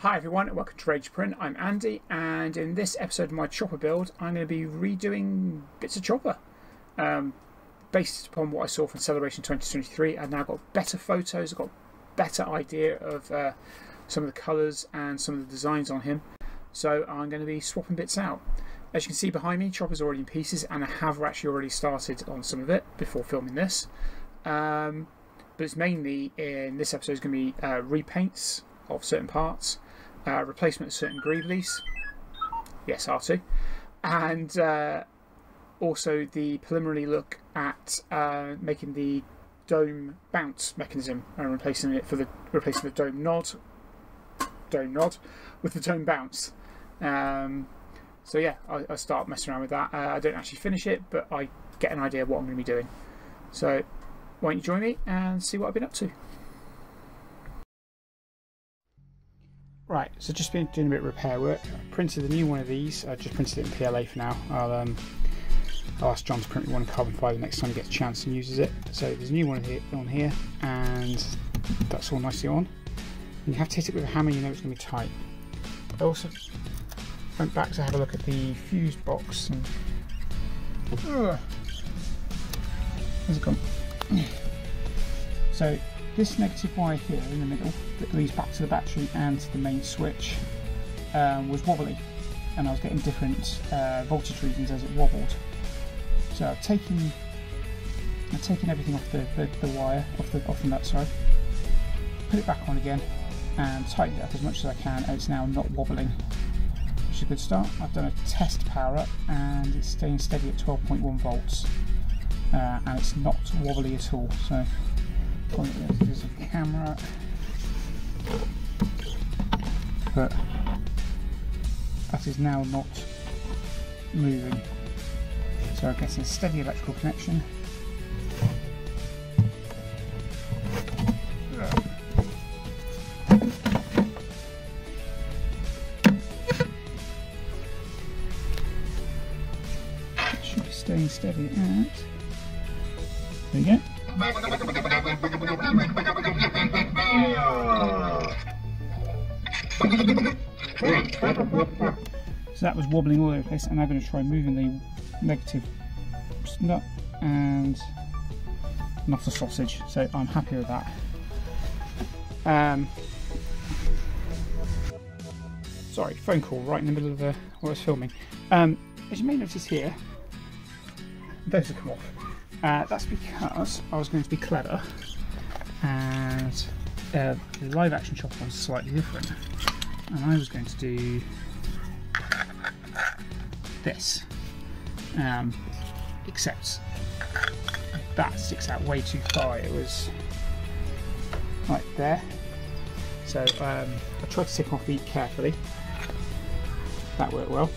Hi everyone and welcome to Rage Print. I'm Andy, and in this episode of my chopper build I'm going to be redoing bits of chopper. Based upon what I saw from Celebration 2023, I've now got better photos, I've got a better idea of some of the colours and some of the designs on him. So I'm going to be swapping bits out. As you can see behind me, chopper's already in pieces, and I have actually already started on some of it before filming this. But it's mainly, in this episode, is going to be repaints of certain parts, replacement of certain greeblies, yes, R2, and also the preliminary look at making the dome bounce mechanism and replacing the dome nod with the dome bounce. So yeah, I start messing around with that. I don't actually finish it, but I get an idea of what I'm going to be doing. So why don't you join me and see what I've been up to. Right, so just been doing a bit of repair work. I printed a new one of these. I just printed it in PLA for now. I'll ask John to print me one in carbon fibre next time he gets a chance and uses it. So there's a new one on here, and that's all nicely on. And you have to hit it with a hammer, you know it's going to be tight. I also went back to have a look at the fuse box. And where's it gone? So this negative wire here in the middle that leads back to the battery and to the main switch was wobbly, and I was getting different voltage readings as it wobbled. So I've taken everything off the wire, off the nut, sorry, put it back on again and tightened it up as much as I can, and it's now not wobbling, which is a good start. I've done a test power up and it's staying steady at 12.1 volts, and it's not wobbly at all. So there's a camera, but that is now not moving. So I'm getting a steady electrical connection. It should be staying steady at, there you go. So that was wobbling all over the place, and I'm going to try moving the negative nut and not a sausage, so I'm happy with that. Sorry, phone call right in the middle of what I was filming. As you may notice here, those have come off. That's because I was going to be clever, and the live action chopper was slightly different, and I was going to do this, except that sticks out way too far. It was right there, so I tried to take off the feet carefully. That worked well.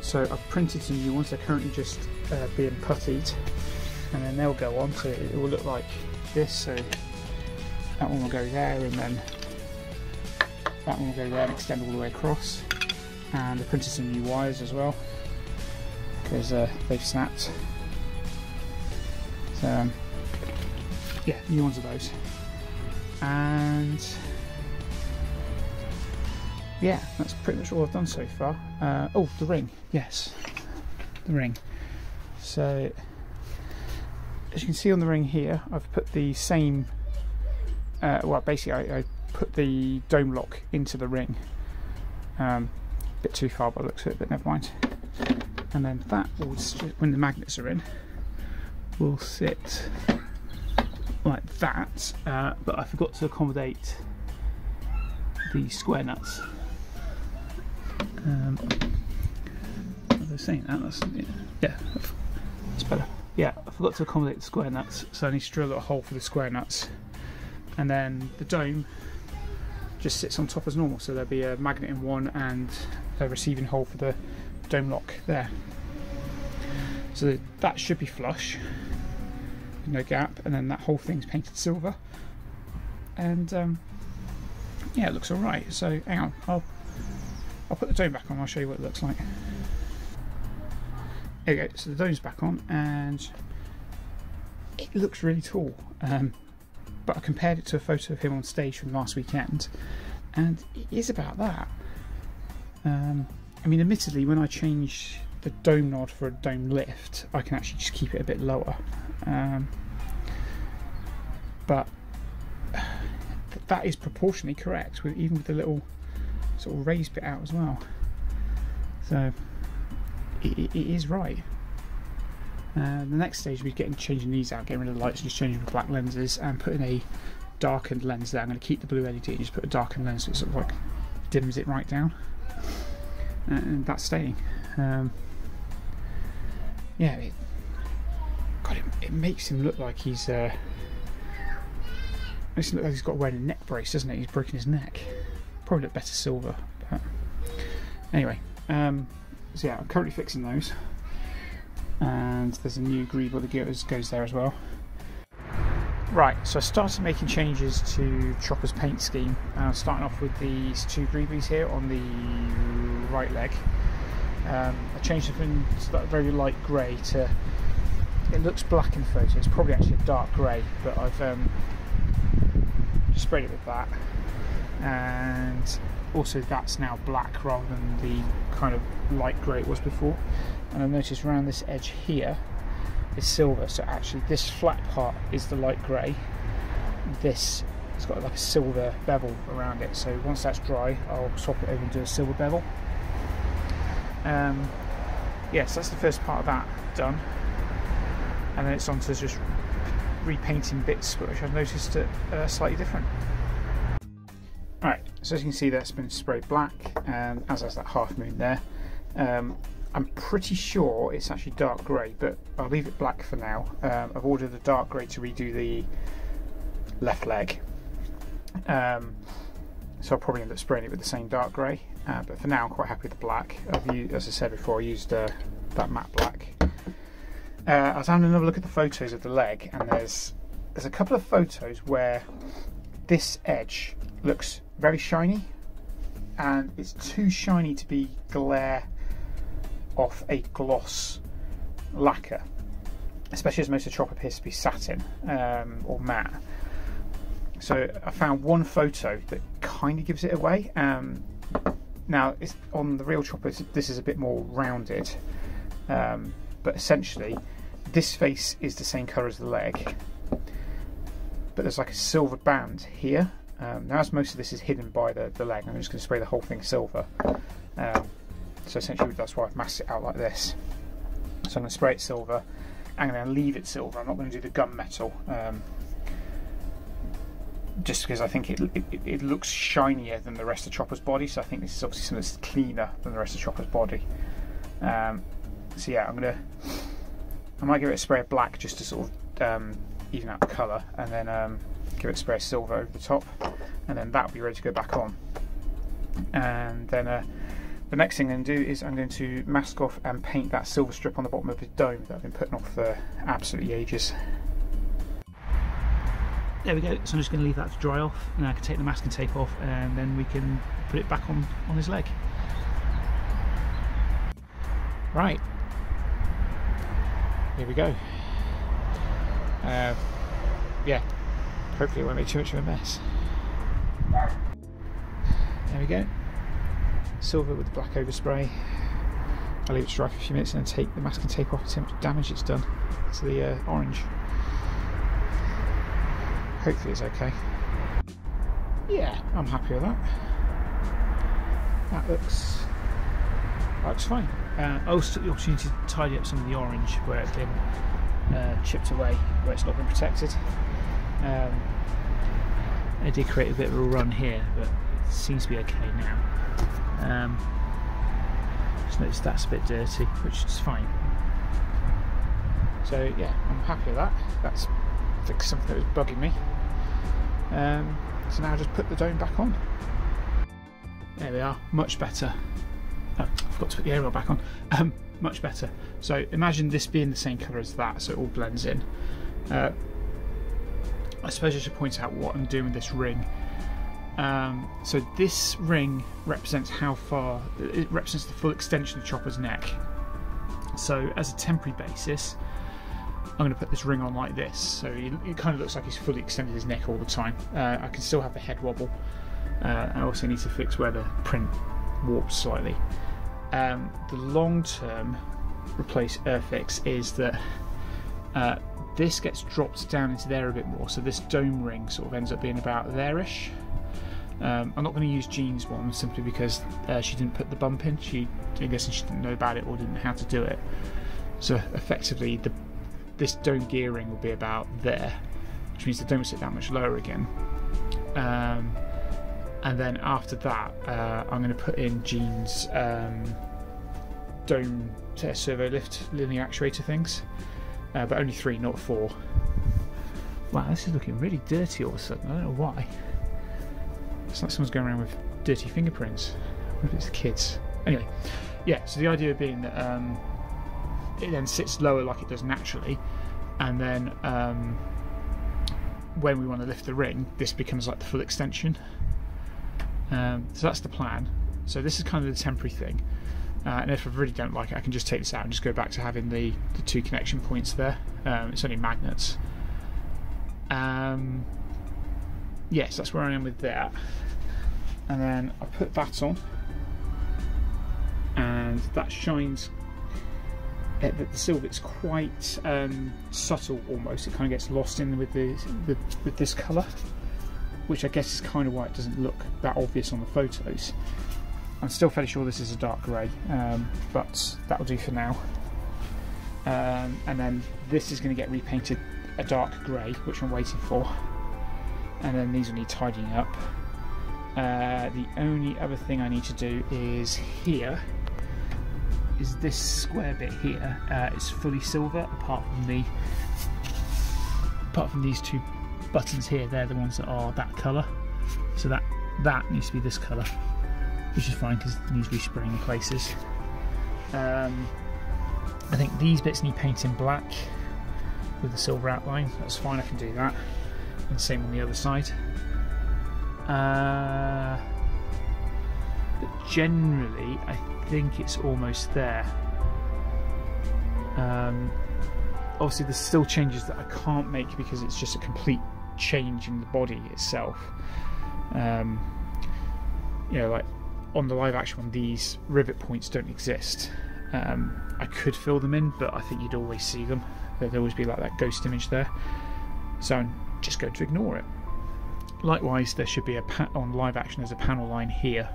So I've printed some new ones. They're currently just being puttied, and then they'll go on, so it will look like this. So that one will go there, and then that one will go there and extend all the way across. And I printed some new wires as well, because they've snapped. So yeah, new ones of those. And yeah, that's pretty much all I've done so far. Oh, the ring, yes, the ring. So as you can see on the ring here, I've put the same, well basically I put the dome lock into the ring. Bit too far by the looks of it, but never mind. And then that will, when the magnets are in, will sit like that, but I forgot to accommodate the square nuts. I was saying that, yeah, that's better. Yeah, I forgot to accommodate the square nuts, so I need to drill a hole for the square nuts. And then the dome just sits on top as normal, so there'll be a magnet in one and a receiving hole for the dome lock there. So that should be flush, no gap, and then that whole thing's painted silver. And yeah, it looks alright. So hang on, I'll put the dome back on, I'll show you what it looks like. There you go, so the dome's back on, and it looks really tall. but I compared it to a photo of him on stage from last weekend, and it is about that. I mean, admittedly, when I change the dome nod for a dome lift, I can actually just keep it a bit lower, but that is proportionally correct, even with the little sort of raised bit out as well. So it is right. The next stage will be changing these out, getting rid of the lights, just changing the black lenses, and putting a darkened lens there. I'm going to keep the blue LED and just put a darkened lens so it sort of like dims it right down, and that's staying. Yeah, it makes him look like he's makes him look like he's got wearing a neck brace, doesn't it? He's breaking his neck. Probably look better silver, but anyway. So yeah, I'm currently fixing those, and there's a new greeble that goes there as well. Right, so I started making changes to Chopper's paint scheme. Starting off with these two greeblies here on the right leg. I changed it from that very light grey to, it looks black in the photo, it's probably actually a dark grey, but I've just sprayed it with that, and also that's now black rather than the kind of light grey it was before. And I've noticed around this edge here is silver, so actually this flat part is the light grey, this has got like a silver bevel around it, so once that's dry I'll swap it over and do a silver bevel. Yes, that's the first part of that done, and then it's on to just repainting bits which I've noticed are slightly different. Alright, so as you can see that's been sprayed black, as has that half moon there. I'm pretty sure it's actually dark grey, but I'll leave it black for now. I've ordered the dark grey to redo the left leg, so I'll probably end up spraying it with the same dark grey, but for now I'm quite happy with the black. As I said before, I used that matte black. I was having another look at the photos of the leg, and there's a couple of photos where this edge looks very shiny, and it's too shiny to be glare off a gloss lacquer, especially as most of the chopper appears to be satin or matte. So I found one photo that kind of gives it away. Now on the real chopper this is a bit more rounded, but essentially this face is the same colour as the leg, but there's like a silver band here. Now as most of this is hidden by the leg, I'm just going to spray the whole thing silver. So essentially that's why I've masked it out like this. So I'm going to spray it silver, I'm going to leave it silver, I'm not going to do the gunmetal, just because I think it looks shinier than the rest of Chopper's body, so I think this is obviously something that's cleaner than the rest of Chopper's body. So yeah, I might give it a spray of black just to sort of even out the colour, and then give it a spray of silver over the top, and then that will be ready to go back on. And then the next thing I'm going to do is I'm going to mask off and paint that silver strip on the bottom of the dome that I've been putting off for absolutely ages. There we go, so I'm just going to leave that to dry off, and I can take the masking tape off, and then we can put it back on his leg. Right, here we go. Yeah, hopefully it won't make too much of a mess. There we go. Silver with the black overspray. I'll leave it to dry for a few minutes and then take the masking tape off and see how much damage it's done to the orange. Hopefully it's okay. Yeah, I'm happy with that. That looks fine. I also took the opportunity to tidy up some of the orange where it's been chipped away, where it's not been protected. I did create a bit of a run here, but it seems to be okay now. Just noticed that's a bit dirty, which is fine. So yeah, I'm happy with that. That's fixed something that was bugging me. So now I just put the dome back on. There we are, much better. Oh, I forgot to put the aerial back on. Much better. So imagine this being the same colour as that, so it all blends in. I suppose I should point out what I'm doing with this ring. So this ring represents how far, it represents the full extension of Chopper's neck. So as a temporary basis, I'm going to put this ring on like this, so it kind of looks like he's fully extended his neck all the time. I can still have the head wobble. I also need to fix where the print warps slightly. The long-term fix is that this gets dropped down into there a bit more, so this dome ring sort of ends up being about there-ish. I'm not going to use Jean's one simply because she didn't put the bump in. I'm guessing she didn't know about it or didn't know how to do it. So effectively, this dome gear ring will be about there, which means the dome will sit that much lower again. And then after that, I'm going to put in Jean's dome servo lift linear actuator things, but only 3, not 4. Wow, this is looking really dirty all of a sudden. I don't know why. It's like someone's going around with dirty fingerprints. I wonder if it's the kids. Anyway, yeah, so the idea being that it then sits lower like it does naturally, and then when we want to lift the ring, this becomes like the full extension. So that's the plan. So this is kind of the temporary thing, and if I really don't like it, I can just take this out and just go back to having the 2 connection points there. It's only magnets. Yes, that's where I am with that. And then I put that on, and that shines. The silver, it's quite subtle almost. It kind of gets lost in with this colour, which I guess is kind of why it doesn't look that obvious on the photos. I'm still fairly sure this is a dark grey, but that'll do for now. And then this is going to get repainted a dark grey, which I'm waiting for. And then these will need tidying up. The only other thing I need to do is here. Is this square bit here? It's fully silver, apart from these 2 buttons here. They're the ones that are that colour. So that needs to be this colour, which is fine because it needs respraying in places. I think these bits need painting black with the silver outline. That's fine, I can do that. And same on the other side. But generally, I think it's almost there. Obviously, there's still changes that I can't make because it's just a complete change in the body itself. You know, like on the live action one, these rivet points don't exist. I could fill them in, but I think you'd always see them. There'd always be like that ghost image there. So I'm just going to ignore it. Likewise, there should be on live action. There's a panel line here.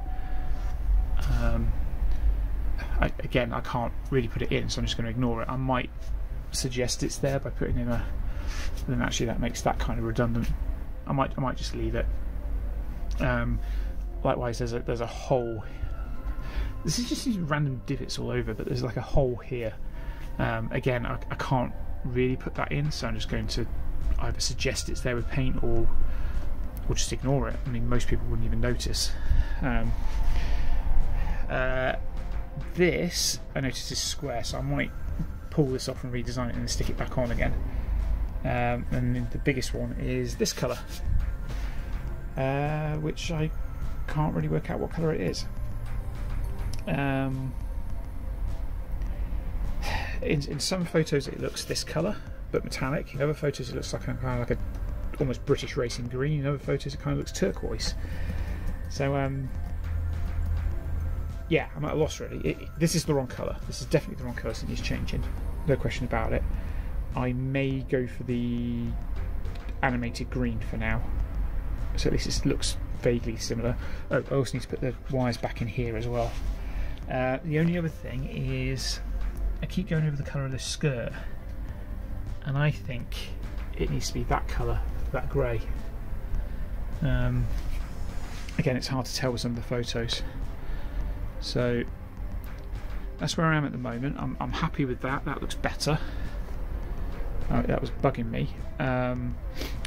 Again, I can't really put it in, so I'm just going to ignore it. I might suggest it's there by putting in a. Then actually, that makes that kind of redundant. I might just leave it. Likewise, there's a hole. This is just these random divots all over, but there's like a hole here. Again, I can't really put that in, so I'm just going to either suggest it's there with paint or just ignore it. I mean, most people wouldn't even notice. This, I noticed, is square, so I might pull this off and redesign it and stick it back on again. And then the biggest one is this colour, which I can't really work out what colour it is. In some photos it looks this colour, but metallic. In other photos it looks like a almost British racing green. In other photos it kind of looks turquoise. So yeah, I'm at a loss really. This is the wrong colour. This is definitely the wrong colour, so it needs changing. No question about it. I may go for the animated green for now, so at least it looks vaguely similar. Oh, I also need to put the wires back in here as well. The only other thing is I keep going over the colour of this skirt, and I think it needs to be that colour, that grey. Again, it's hard to tell with some of the photos. So that's where I am at the moment. I'm happy with that. That looks better. Oh, that was bugging me. Oh,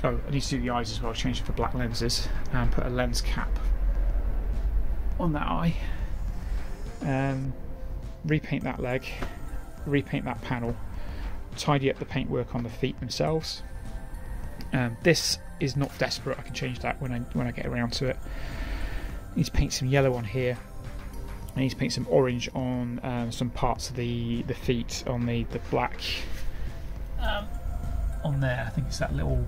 I need to do the eyes as well. Change it for black lenses and put a lens cap on that eye. Repaint that leg. Repaint that panel. Tidy up the paintwork on the feet themselves. This is not desperate. I can change that when I get around to it. I need to paint some yellow on here. I need to paint some orange on some parts of the feet on the black on there. I think it's that little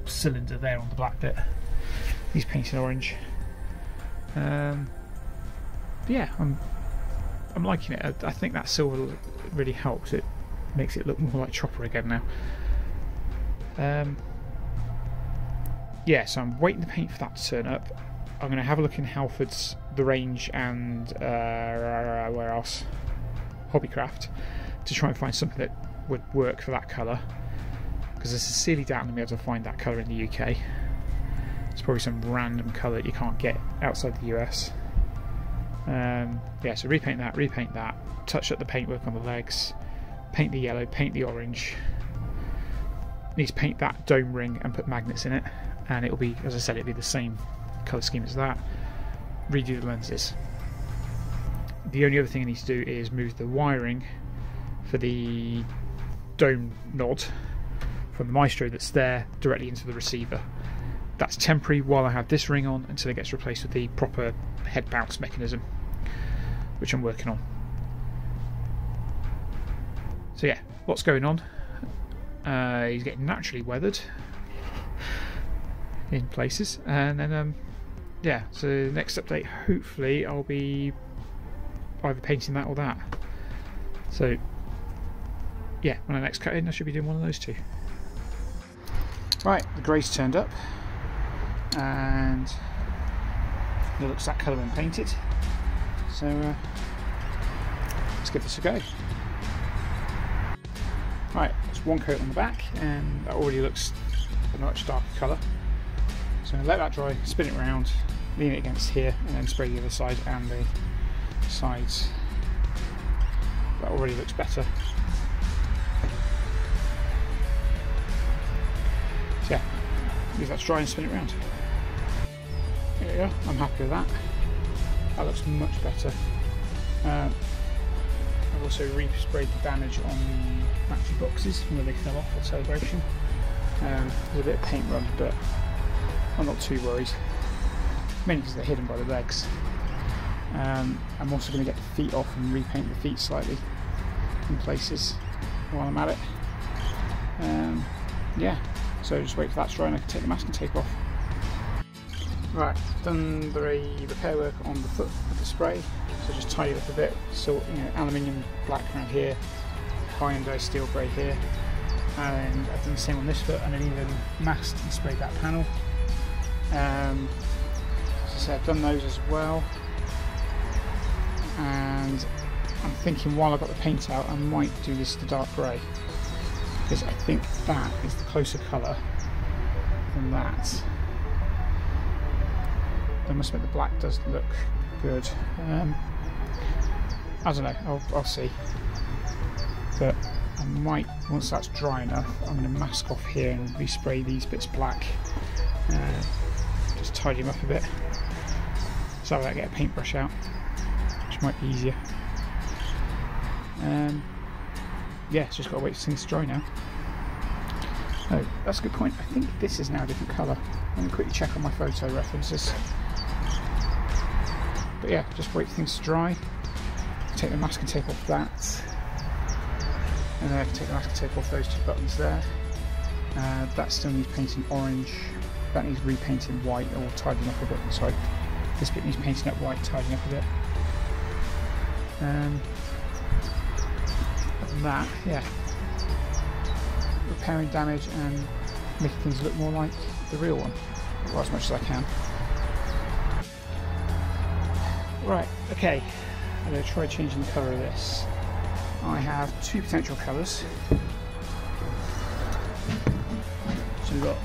cylinder there on the black bit. He's painted orange. But yeah, I'm liking it. I think that silver really helps. It makes it look more like Chopper again now. Yeah, so I'm waiting the paint for that to turn up. I'm going to have a look in Halford's, The Range, and where else? Hobbycraft, to try and find something that would work for that colour, because there's a silly doubt I'm going to be able to find that colour in the UK. It's probably some random colour that you can't get outside the US. Yeah, so repaint that, touch up the paintwork on the legs, paint the yellow, paint the orange. Need to paint that dome ring and put magnets in it, and it'll be, as I said, it'll be the same colour scheme as that. Redo the lenses. The only other thing I need to do is move the wiring for the dome nod from the Maestro that's there directly into the receiver. That's temporary while I have this ring on until it gets replaced with the proper head bounce mechanism, which I'm working on. So yeah, lots going on. He's getting naturally weathered in places, and then yeah, so next update, hopefully I'll be either painting that or that. So yeah, when I next cut in, I should be doing one of those two. Right, the grey's turned up, and it looks that colour when painted. So let's give this a go. Right, that's one coat on the back, and that already looks a much darker colour. So I'm going to let that dry, spin it around, lean it against here, and then spray the other side and the sides. That already looks better. So yeah, leave that to dry and spin it around. There we go, I'm happy with that. That looks much better. I've also re-sprayed the damage on the factory boxes where they fell off at Celebration. There's a bit of paint run, but I'm not too worried, mainly because they're hidden by the legs. I'm also going to get the feet off and repaint the feet slightly in places while I'm at it. Yeah, so just wait for that to dry and I can take the masking tape off. Right, done the repair work on the foot with the spray, so just tidy it up a bit. So, you know, aluminium black around here, Hyundai steel grey here, and I've done the same on this foot, and then even masked and sprayed that panel. As I said, I've done those as well, and I'm thinking while I've got the paint out I might do this the dark grey, because I think that is the closer colour than that. I must admit the black does look good. I don't know, I'll see. But I might, once that's dry enough, I'm going to mask off here and respray these bits black. Just tidy them up a bit. So that I get a paintbrush out, which might be easier. Yeah, it's just got to wait for things to dry now. Oh, that's a good point. I think this is now a different colour. Let me quickly check on my photo references. But yeah, just wait for things to dry. Take the masking tape off that. And then I can take the masking tape off those two buttons there. That still needs painting orange. That needs repainting white or tidying up a bit. Sorry, this bit needs painting up white, tidying up a bit. And that, yeah, repairing damage and making things look more like the real one, or as much as I can. Right, okay, I'm going to try changing the colour of this. I have two potential colours. So we've got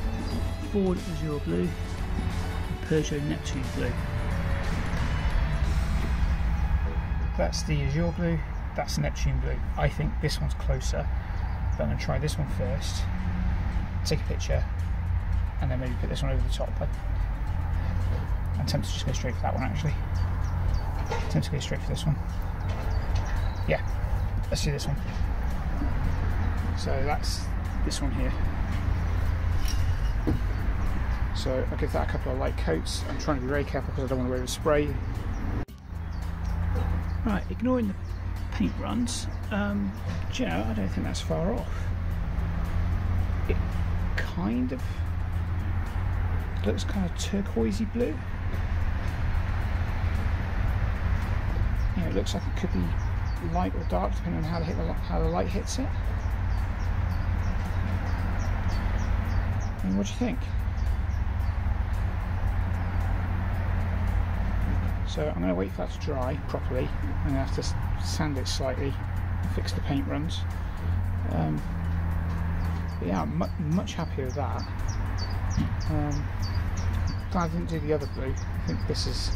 Ford Azure Blue and Peugeot Neptune Blue. That's the Azure Blue, that's the Neptune Blue. I think this one's closer, but I'm going to try this one first, take a picture, and then maybe put this one over the top. I'm tempted to just go straight for that one actually. Tempted to go straight for this one. Yeah, let's do this one. So that's this one here. So I'll give that a couple of light coats. I'm trying to be very careful because I don't want to overspray. Right, ignoring the paint runs, do you know, I don't think that's far off. it kind of looks kind of turquoisey blue. Yeah, it looks like it could be light or dark depending on how the light hits it. And what do you think? So I'm going to wait for that to dry properly. I'm going to have to sand it slightly and fix the paint runs. But yeah, I'm much happier with that. Glad I didn't do the other blue. I think this is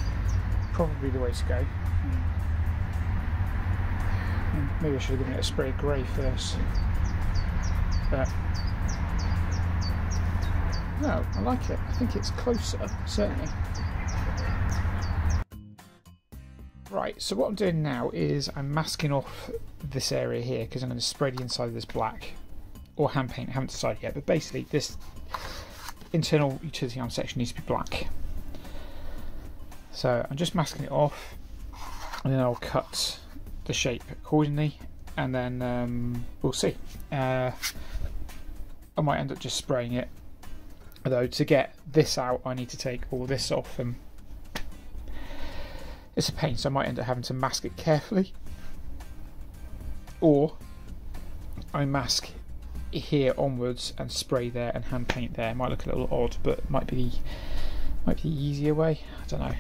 probably the way to go. Maybe I should have given it a spray of grey first. But no, I like it. I think it's closer, certainly. Right, so what I'm doing now is I'm masking off this area here because I'm going to spray the inside of this black or hand paint. I haven't decided yet, but basically this internal utility arm section needs to be black. So I'm just masking it off, and then I'll cut the shape accordingly, and then we'll see. I might end up just spraying it, although to get this out I need to take all this off, and it's a pain, so I might end up having to mask it carefully, or I mask here onwards and spray there and hand paint there. It might look a little odd, but it might be the easier way. I don't know.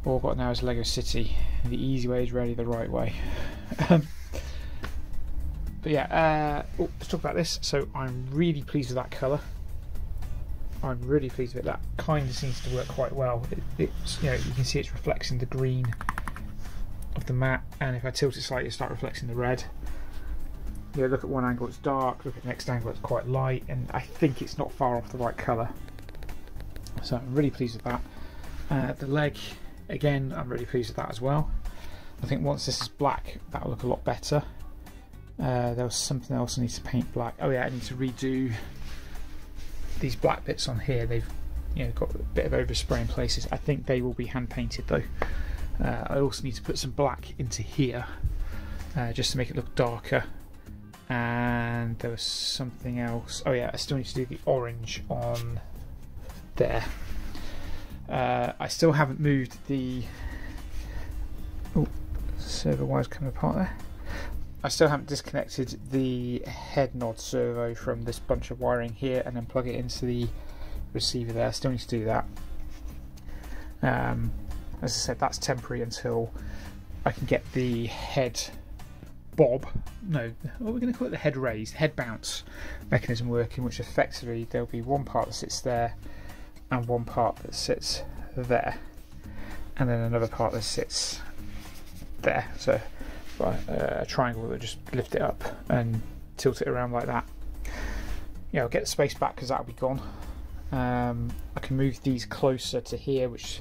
All I've got now is Lego City. The easy way is rarely the right way. But yeah, let's talk about this. So I'm really pleased with that colour. I'm really pleased with it. That kind of seems to work quite well. It's, you know, you can see it's reflecting the green of the matte, and if I tilt it slightly, it starts reflecting the red. You know, look at one angle, it's dark. Look at the next angle, it's quite light, and I think it's not far off the right colour. So I'm really pleased with that. The leg, again, I'm really pleased with that as well. I think once this is black, that'll look a lot better. There was something else I need to paint black. Oh yeah, I need to redo these black bits on here. They've, you know, got a bit of overspray in places. I think they will be hand painted though. I also need to put some black into here, just to make it look darker. And there was something else. Oh yeah, I still need to do the orange on there. I still haven't moved the servo wires coming apart there. I still haven't disconnected the head nod servo from this bunch of wiring here and then plug it into the receiver there. I still need to do that. As I said, that's temporary until I can get the head bob, no, what are we going to call it, the head raised, head bounce mechanism working, which effectively there'll be one part that sits there and one part that sits there, and then another part that sits there. So a triangle that just lift it up and tilt it around like that. Yeah, I'll get the space back because that'll be gone. I can move these closer to here, which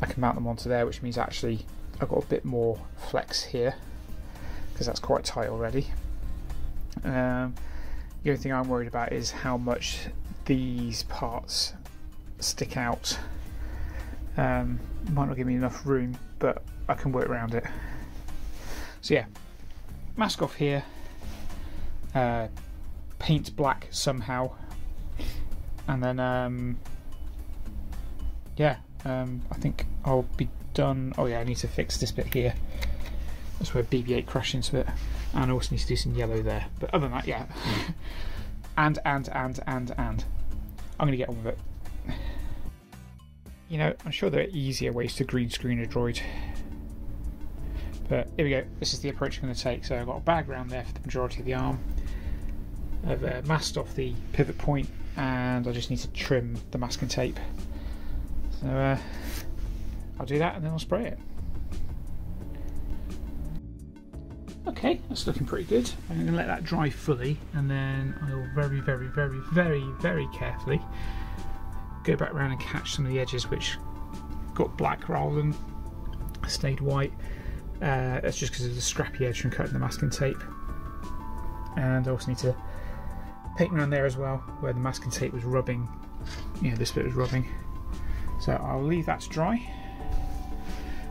I can mount them onto there, which means actually I've got a bit more flex here because that's quite tight already. The only thing I'm worried about is how much these parts stick out. Might not give me enough room, but I can work around it. So yeah, mask off here, paint black somehow, and then yeah, I think I'll be done. Oh yeah, I need to fix this bit here. That's where BB-8 crashed into it, and I also need to do some yellow there. But other than that, yeah. and I'm gonna get on with it. You know, I'm sure there are easier ways to green screen a droid. But here we go, this is the approach I'm going to take. So I've got a bag around there for the majority of the arm. I've masked off the pivot point, and I just need to trim the masking tape. So I'll do that and then I'll spray it. Okay, that's looking pretty good. I'm going to let that dry fully, and then I'll very carefully go back around and catch some of the edges which got black rather than stayed white. That's just because of the scrappy edge from cutting the masking tape. And I also need to paint around there as well where the masking tape was rubbing. You know, this bit was rubbing. So I'll leave that to dry.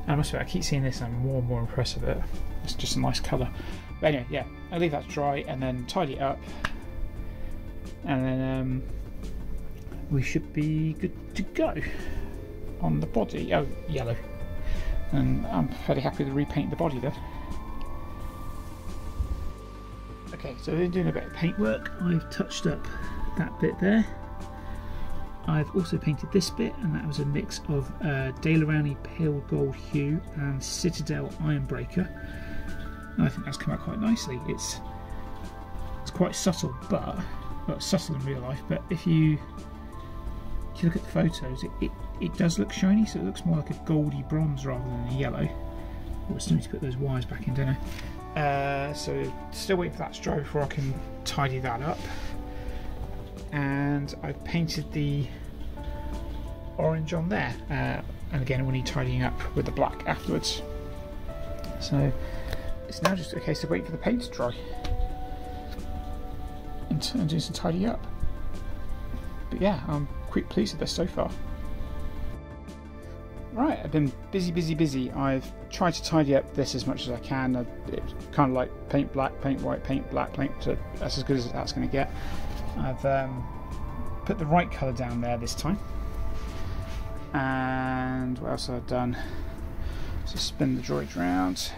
And I must admit, I keep seeing this and I'm more and more impressed with it. It's just a nice colour. But anyway, yeah, I'll leave that to dry and then tidy it up. and then we should be good to go on the body. Oh, yellow. And I'm fairly happy to repaint the body there. Okay, so we're doing a bit of paint work. I've touched up that bit there. I've also painted this bit, and that was a mix of Dalerani Pale Gold Hue and Citadel Ironbreaker. And I think that's come out quite nicely. It's quite subtle, but well, it's subtle in real life. But if you look at the photos, it does look shiny, so it looks more like a goldy bronze rather than a yellow. I still need to put those wires back in, don't I? So still waiting for that to dry before I can tidy that up. And I've painted the orange on there, and again we need tidying up with the black afterwards. So it's now just a case of waiting for the paint to dry and do some tidying up. But yeah, I'm quite pleased with this so far. Right, I've been busy. I've tried to tidy up this as much as I can. It's kind of like paint black, paint white, paint black, paint, so that's as good as that's going to get. I've put the right colour down there this time. And what else have I done? So spin the droid round.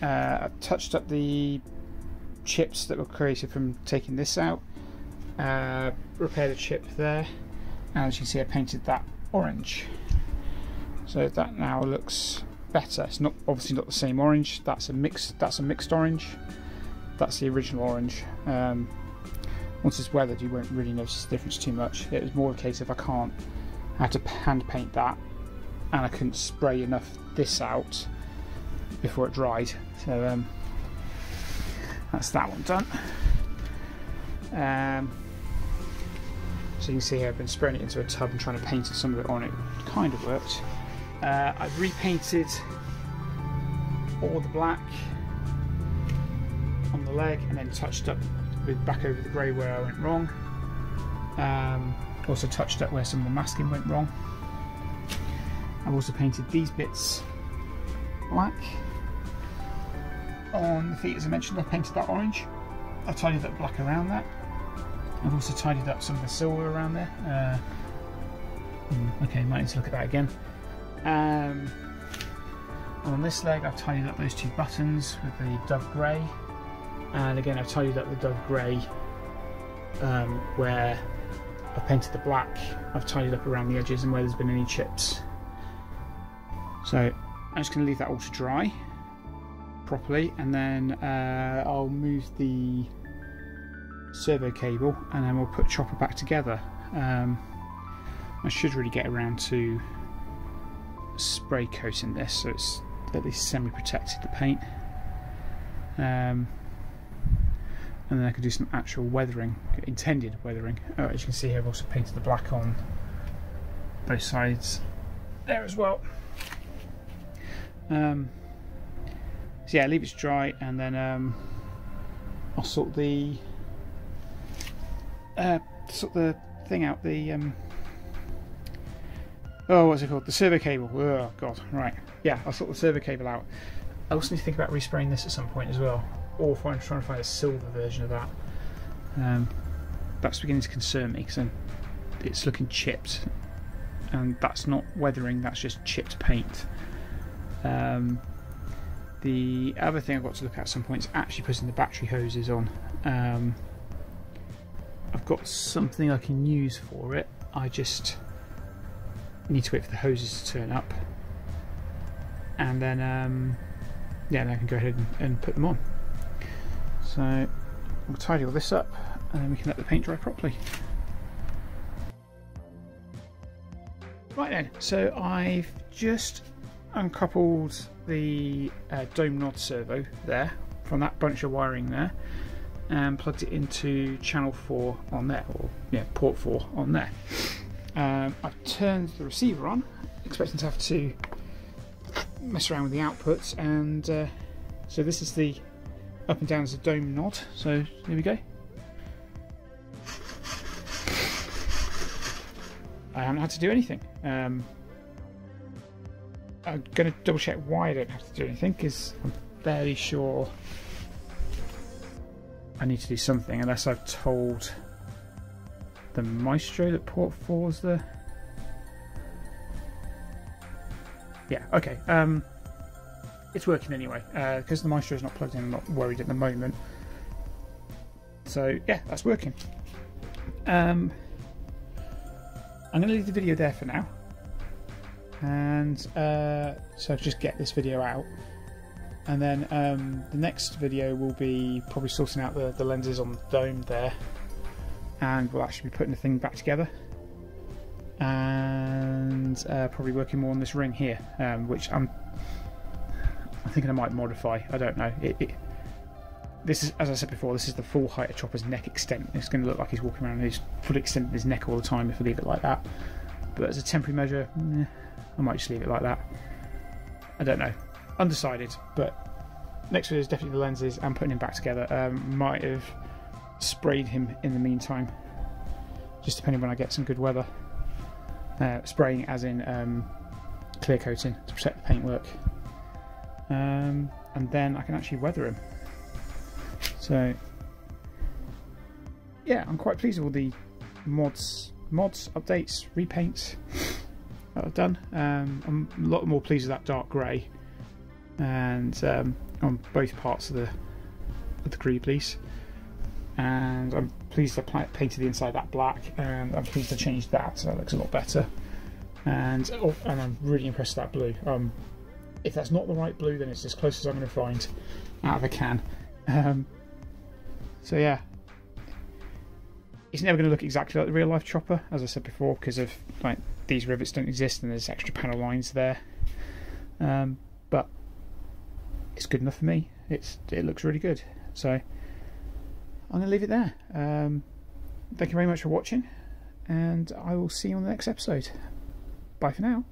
I've touched up the chips that were created from taking this out. Repaired a chip there. And as you can see, I painted that orange. So that now looks better. It's not obviously not the same orange. That's a mixed orange. That's the original orange. Once it's weathered, you won't really notice the difference too much. It was more a case of I had to hand paint that, and I couldn't spray enough this out before it dried. So that's that one done. So you can see here I've been spraying it into a tub and trying to paint some of it on. It kind of worked. I've repainted all the black on the leg and then touched up with back over the grey where I went wrong. Also touched up where some of the masking went wrong. I've also painted these bits black. On the feet, as I mentioned, I painted that orange. I tidied up black around that. I've also tidied up some of the silver around there. Okay, might need to look at that again. And on this leg, I've tidied up those two buttons with the Dove Grey. And again, I've tidied up the Dove Grey where I painted the black. I've tidied up around the edges and where there's been any chips. So I'm just going to leave that all to dry properly, and then I'll move the servo cable and then we'll put chopper back together. I should really get around to spray coating this so it's at least semi-protected the paint, and then I can do some actual weathering, intended weathering. As you can see here, I've also painted the black on both sides there as well. So yeah, leave it to dry, and then I'll sort the thing out. The oh, what's it called? The servo cable. Oh god, right. Yeah, I'll sort the servo cable out. I also need to think about respraying this at some point as well, or trying to find a silver version of that. That's beginning to concern me because it's looking chipped, and that's not weathering. That's just chipped paint. The other thing I've got to look at some point is actually putting the battery hoses on. I've got something I can use for it. I just need to wait for the hoses to turn up, and then yeah, then I can go ahead and put them on. So we'll tidy all this up, and then we can let the paint dry properly. Right then, so I've just uncoupled the dome nod servo there from that bunch of wiring there and plugged it into channel 4 on there, or yeah, port 4 on there. I've turned the receiver on, expecting to have to mess around with the outputs, and so this is the up and down as a dome nod, so here we go. I haven't had to do anything. I'm going to double check why I don't have to do anything, because I'm fairly sure I need to do something, unless I've told the Maestro that port 4's the... Yeah, okay. It's working anyway, because the Maestro's not plugged in. I'm not worried at the moment. So yeah, that's working. I'm going to leave the video there for now, and so just get this video out, and then the next video will be probably sorting out the lenses on the dome there, and we'll actually be putting the thing back together, and probably working more on this ring here, which I'm thinking I might modify. I don't know. This is, as I said before, this is the full height of Chopper's neck extent. It's going to look like he's walking around and he's fully extending his neck all the time if I leave it like that. But as a temporary measure, I might just leave it like that. I don't know. Undecided. But next video is definitely the lenses and putting him back together. Might have sprayed him in the meantime, just depending when I get some good weather. Spraying as in clear coating to protect the paintwork. And then I can actually weather him. So yeah, I'm quite pleased with all the mods, updates, repaints that I've done. I'm a lot more pleased with that dark grey, and on both parts of the Greeblies. And I'm pleased I painted the inside that black, and I'm pleased I changed that, so it looks a lot better. And I'm really impressed with that blue. If that's not the right blue, then it's as close as I'm going to find out of a can. So yeah, it's never going to look exactly like the real life Chopper, as I said before, because of like these rivets don't exist and there's extra panel lines there. But it's good enough for me. It looks really good. So I'm going to leave it there. Thank you very much for watching, and I will see you on the next episode. Bye for now.